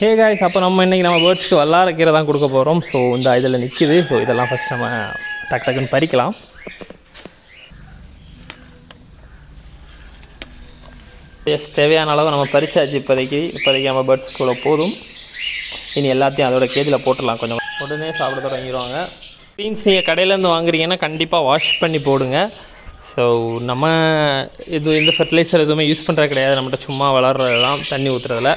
Hey guys, அப்போ நம்ம இன்றைக்கி நம்ம பேர்ட்ஸ்க்கு வல்லார கீரை தான் கொடுக்க போகிறோம். ஸோ இந்த இதில் நிற்கிது. ஸோ இதெல்லாம் ஃபஸ்ட் நம்ம டக்குன்னு பறிக்கலாம். தேவையான அளவு நம்ம பறிச்சாச்சு. இப்போதைக்கு நம்ம பேர்ட்ஸ்க்குள்ள போதும். இனி எல்லாத்தையும் அதோட கேஜில் போட்டுடலாம். கொஞ்சம் உடனே சாப்பிட தொடங்கிடுவாங்க. பீன்ஸ் நீங்கள் கடையிலேருந்து வாங்குறீங்கன்னா கண்டிப்பாக வாஷ் பண்ணி போடுங்க. ஸோ நம்ம எந்த ஃபர்டிலைசர் எதுவுமே யூஸ் பண்ணுறது கிடையாது. நம்மகிட்ட சும்மா வளர்றது தான், தண்ணி ஊற்றுறதில்ல.